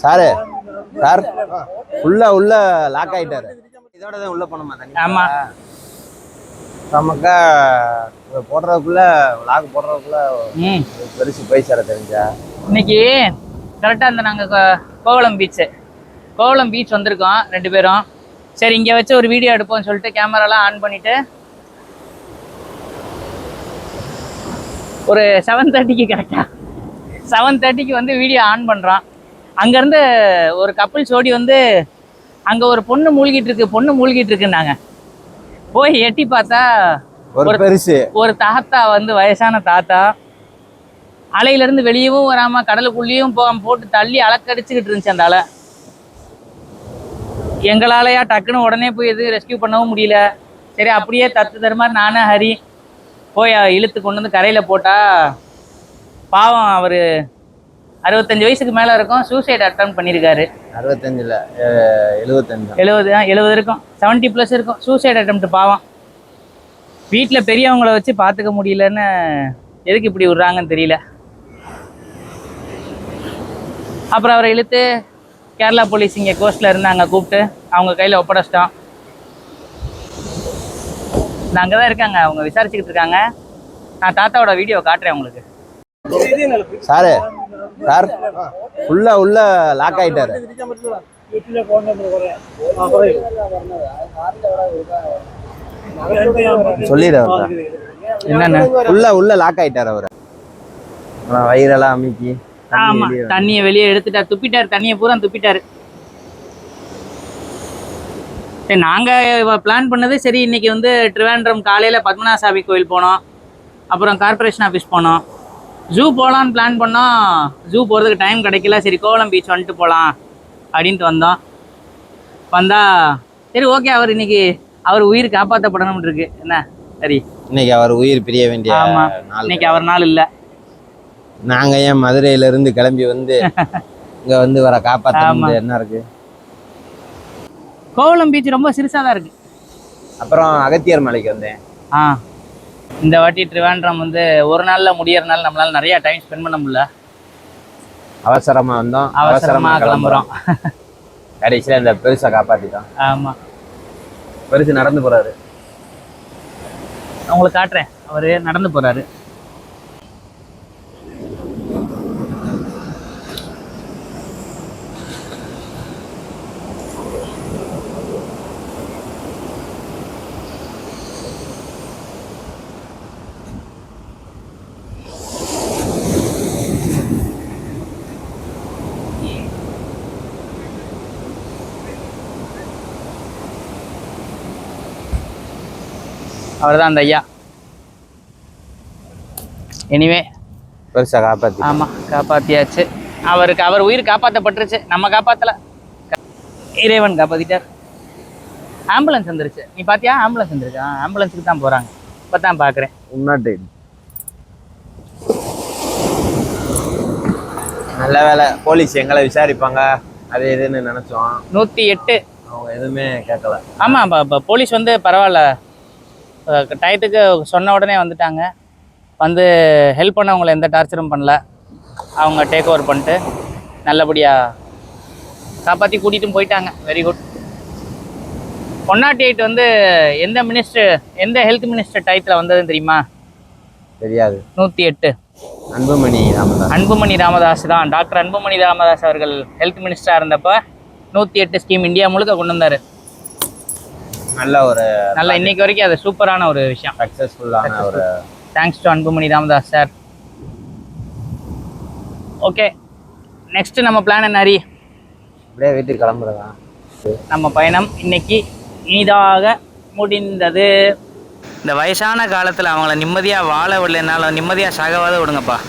Sir sir உள்ள lock ஆயிட்டாரு. இதோட தான் உள்ள போனோமா தண்ணி? ஆமா. நமக்கா போடுறதுக்குள்ள லாக் போடுறதுக்குள்ள பெருசு போய் சேர தெரிஞ்சா. இன்னைக்கு கரெக்டாக இந்த நாங்கள் கோவளம் பீச் வந்திருக்கோம் 2 பேரும். சரி இங்கே வச்சு ஒரு வீடியோ எடுப்போம்னு சொல்லிட்டு கேமராலாம் ஆன் பண்ணிட்டு ஒரு 7:30க்கு கரெக்டாக 7:30க்கு வந்து வீடியோ ஆன் பண்ணுறோம். அங்கேருந்து ஒரு கப்பிள்ஸ் ஓடி வந்து அங்கே ஒரு பொண்ணு மூழ்கிட்டு இருக்குன்னாங்க. போய் எட்டி பார்த்தா ஒரு தாத்தா வந்து வயசான தாத்தா அலையிலேருந்து வெளியவும் வராமல் கடலுக்குள்ளேயும் போட்டு தள்ளி அலக்கடிச்சுக்கிட்டு இருந்துச்சு அந்த அலை. எங்களாலையா டக்குன்னு உடனே போய் எதுவும் ரெஸ்கியூ பண்ணவும் முடியல. சரி அப்படியே தரு மாதிரி நானே ஹரி போய் இழுத்து கொண்டு வந்து கரையில் போட்டால் பாவம் அவர் 65 வயசுக்கு மேலே இருக்கும். சூசைட் அட்டம் பண்ணியிருக்காரு. 65 இல்லை 70 இருக்கும். 70+ இருக்கும். சூசைட் அட்டம். பாவம் வீட்டில் பெரியவங்கள வச்சு பார்த்துக்க முடியலன்னு எதுக்கு இப்படி விட்றாங்கன்னு தெரியல. அப்புறம் அவரை இழுத்து கேரளா போலீஸ் இங்கே கோஸ்ட்டில் இருந்தாங்க, கூப்பிட்டு அவங்க கையில் ஒப்படைச்சிட்டோம். அங்கே தான் இருக்காங்க, அவங்க விசாரிச்சுக்கிட்டு இருக்காங்க. நான் தாத்தாவோட வீடியோ காட்டுறேன் உங்களுக்கு. சாரு சார் உள்ள லாக் ஆயிட்டாரு. சொல்லிடுற என்னன்னு உள்ள லாக் ஆயிட்டாரு அவரு. வயிறெல்லாம் அமுக்கி ஆமா தண்ணியை வெளியே எடுத்துட்டாரு. துப்பிட்டாரு, தண்ணியை பூரா துப்பிட்டாரு. சரி நாங்கள் பிளான் பண்ணது சரி இன்னைக்கு வந்து ட்ரிவாண்ட்ரம் காலையில் பத்மநாப சாமி கோயில் போனோம், அப்புறம் கார்பரேஷன் ஆஃபீஸ் போனோம், ஜூ போகலான்னு பிளான் பண்ணோம். ஜூ போகிறதுக்கு டைம் கிடைக்கல. சரி கோவளம் பீச் வந்துட்டு போகலாம் அப்படின்ட்டு வந்தால் சரி ஓகே அவர் இன்னைக்கு அவர் உயிர் காப்பாற்றப்படணும்னு இருக்கு. என்ன சரி இன்னைக்கு அவர் உயிர் பிரிய வேண்டிய இன்னைக்கு அவர் நாள் இல்லை. நாங்க ஏன் மதுரையில இருந்து கிளம்பி வந்து இங்க வந்து வர காப்பாற்ற என்ன இருக்கு. கோவளம் பீச் ரொம்ப சிறுசா தான் இருக்கு. அப்புறம் அகத்தியர் மலைக்கு வந்தேன். இந்த வாட்டி ட்ரிவாண்ட்ரம் வந்து ஒரு நாள்ல முடியறதுனால நம்மளால நிறைய டைம் ஸ்பெண்ட் பண்ண முடியல. அவசரமா வந்தோம், அவசரமா கிளம்புறோம். கடைசியில இந்த பெருசை காப்பாத்திட்டோம். ஆமா பெருசு நடந்து போறாரு. உங்களுக்கு காட்டுறேன், அவரு நடந்து போறாரு. அவர் தான் அந்த ஐயா. எனிவே பெருசா காப்பாத்தி. ஆமா காப்பாத்தியாச்சு. அவர் உயிர் காப்பாற்றப்பட்டுருச்சு, நம்ம காப்பாத்தல, இறைவன் காப்பாத்திட்டார். ஆம்புலன்ஸ் வந்துருச்சு. நீ பாத்தியா? ஆம்புலன்ஸ் வந்துருச்சு. ஆம்புலன்ஸுக்கு தான் போறாங்க. இப்பதான் பாக்குறேன். நல்ல வேலை போலீஸ் எங்களை விசாரிப்பாங்க அது எதுன்னு நினைச்சோம். 108 அவங்க எதுவுமே கேட்கல. ஆமா போலீஸ் வந்து பரவாயில்ல, டயத்துக்கு சொன்ன உடனே வந்துட்டாங்க. வந்து ஹெல்ப் பண்ணவங்களை எந்த டார்ச்சரும் பண்ணல. அவங்க டேக் ஓவர் பண்ணிட்டு நல்லபடியாக காப்பாற்றி கூட்டிகிட்டும் போயிட்டாங்க. Very good. 108 வந்து எந்த ஹெல்த் மினிஸ்டர் டயத்தில் வந்ததுன்னு தெரியுமா? தெரியாது. 108 அன்புமணி ராமதாஸ் தான். டாக்டர் அன்புமணி ராமதாஸ் அவர்கள் ஹெல்த் மினிஸ்டராக இருந்தப்போ 108 ஸ்கீம் இந்தியா முழுக்க கொண்டு வந்தார். நல்ல இன்னைக்கு வரைக்கும் அது சூப்பரான ஒரு விஷயம். சக்சஸ்ஃபுல்லான ஒரு thanks to Anbumani Ramadoss sir. Okay next நம்ம பிளான் என்ன ஹரி? அப்படியே வீட்டுக்கு கிளம்புறதா. நம்ம பயணம் இன்னைக்கு இனிதாக முடிந்தது. இந்த வயசான காலத்தில் அவங்கள நிம்மதியாக வாழ விடலைனாலும் நிம்மதியாக சாகவாத விடுங்கப்பா.